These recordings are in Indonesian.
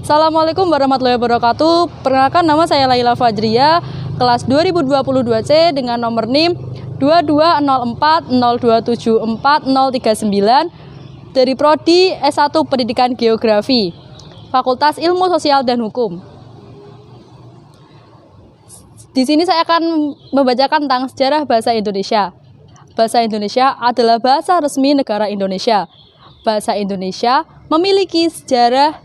Assalamualaikum warahmatullahi wabarakatuh. Perkenalkan, nama saya Laila Fajria, kelas 2022C dengan nomor NIM 2204027439 dari Prodi S1 Pendidikan Geografi, Fakultas Ilmu Sosial dan Hukum. Di sini saya akan membacakan tentang sejarah bahasa Indonesia. Bahasa Indonesia adalah bahasa resmi negara Indonesia. Bahasa Indonesia memiliki sejarah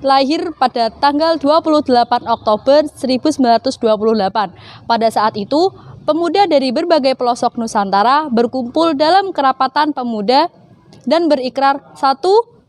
lahir pada tanggal 28 Oktober 1928. Pada saat itu, pemuda dari berbagai pelosok Nusantara berkumpul dalam kerapatan pemuda dan berikrar: 1.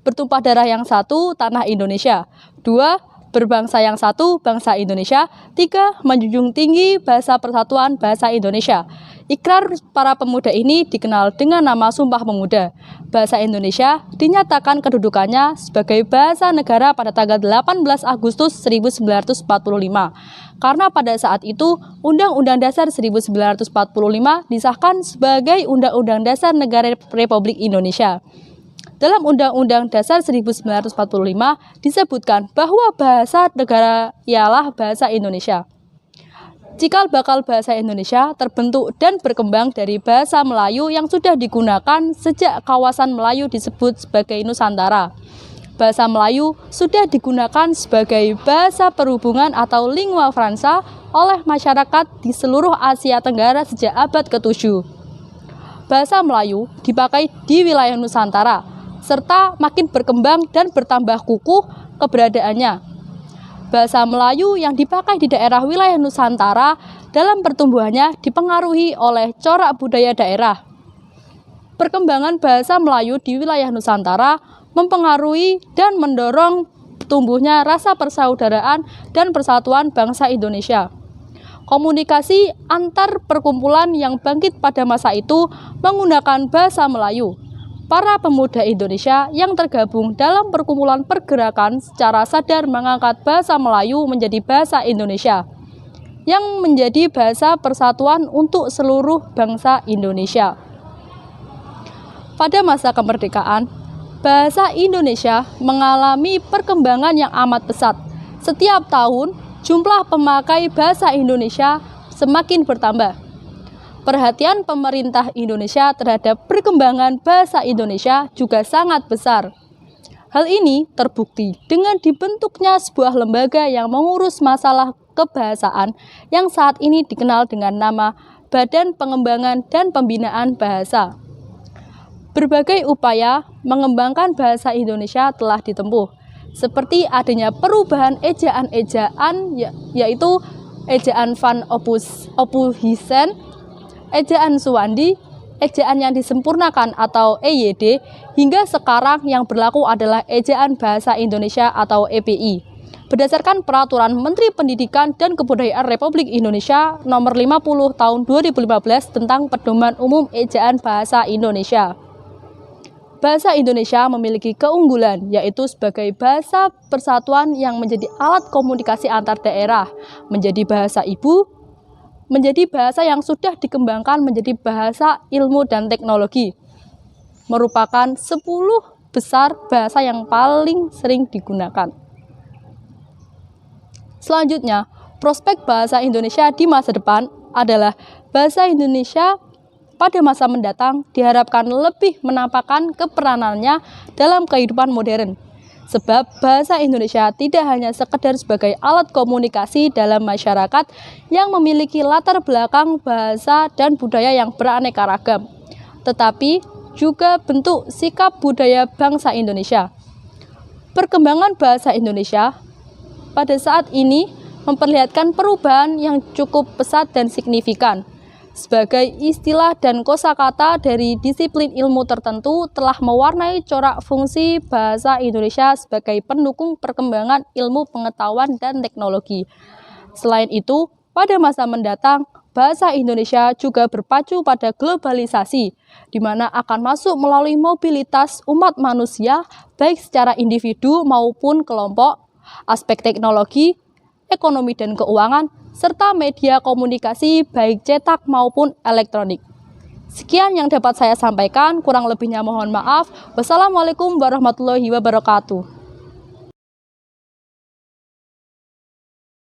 Bertumpah darah yang satu, tanah Indonesia. 2. Berbangsa yang satu, bangsa Indonesia. 3. Menjunjung tinggi bahasa persatuan bahasa Indonesia. Ikrar para pemuda ini dikenal dengan nama Sumpah Pemuda. Bahasa Indonesia dinyatakan kedudukannya sebagai bahasa negara pada tanggal 18 Agustus 1945. Karena pada saat itu, Undang-Undang Dasar 1945 disahkan sebagai Undang-Undang Dasar Negara Republik Indonesia. Dalam Undang-Undang Dasar 1945 disebutkan bahwa bahasa negara ialah bahasa Indonesia. Cikal bakal bahasa Indonesia terbentuk dan berkembang dari bahasa Melayu yang sudah digunakan sejak kawasan Melayu disebut sebagai Nusantara. Bahasa Melayu sudah digunakan sebagai bahasa perhubungan atau lingua franca oleh masyarakat di seluruh Asia Tenggara sejak abad ke-7. Bahasa Melayu dipakai di wilayah Nusantara, serta makin berkembang dan bertambah kukuh keberadaannya. Bahasa Melayu yang dipakai di daerah wilayah Nusantara dalam pertumbuhannya dipengaruhi oleh corak budaya daerah. Perkembangan bahasa Melayu di wilayah Nusantara mempengaruhi dan mendorong tumbuhnya rasa persaudaraan dan persatuan bangsa Indonesia. Komunikasi antar perkumpulan yang bangkit pada masa itu menggunakan bahasa Melayu. Para pemuda Indonesia yang tergabung dalam perkumpulan pergerakan secara sadar mengangkat bahasa Melayu menjadi bahasa Indonesia, yang menjadi bahasa persatuan untuk seluruh bangsa Indonesia. Pada masa kemerdekaan, bahasa Indonesia mengalami perkembangan yang amat pesat. Setiap tahun, jumlah pemakai bahasa Indonesia semakin bertambah. Perhatian pemerintah Indonesia terhadap perkembangan bahasa Indonesia juga sangat besar. Hal ini terbukti dengan dibentuknya sebuah lembaga yang mengurus masalah kebahasaan yang saat ini dikenal dengan nama Badan Pengembangan dan Pembinaan Bahasa. Berbagai upaya mengembangkan bahasa Indonesia telah ditempuh, seperti adanya perubahan ejaan-ejaan, yaitu ejaan Van Ophuijsen, ejaan Suwandi, ejaan yang disempurnakan atau EYD, hingga sekarang yang berlaku adalah ejaan Bahasa Indonesia atau EBI. Berdasarkan Peraturan Menteri Pendidikan dan Kebudayaan Republik Indonesia Nomor 50 Tahun 2015 tentang Pedoman Umum Ejaan Bahasa Indonesia. Bahasa Indonesia memiliki keunggulan, yaitu sebagai bahasa persatuan yang menjadi alat komunikasi antar daerah, menjadi bahasa ibu, menjadi bahasa yang sudah dikembangkan menjadi bahasa ilmu dan teknologi, merupakan 10 besar bahasa yang paling sering digunakan. Selanjutnya, prospek bahasa Indonesia di masa depan adalah bahasa Indonesia pada masa mendatang diharapkan lebih menampakkan keperanannya dalam kehidupan modern. Sebab bahasa Indonesia tidak hanya sekedar sebagai alat komunikasi dalam masyarakat yang memiliki latar belakang bahasa dan budaya yang beraneka ragam, tetapi juga bentuk sikap budaya bangsa Indonesia. Perkembangan bahasa Indonesia pada saat ini memperlihatkan perubahan yang cukup pesat dan signifikan. Sebagai istilah dan kosakata dari disiplin ilmu tertentu telah mewarnai corak fungsi bahasa Indonesia sebagai pendukung perkembangan ilmu pengetahuan dan teknologi. Selain itu, pada masa mendatang, bahasa Indonesia juga berpacu pada globalisasi, di mana akan masuk melalui mobilitas umat manusia, baik secara individu maupun kelompok, aspek teknologi, ekonomi dan keuangan, serta media komunikasi baik cetak maupun elektronik. Sekian yang dapat saya sampaikan, kurang lebihnya mohon maaf. Wassalamualaikum warahmatullahi wabarakatuh.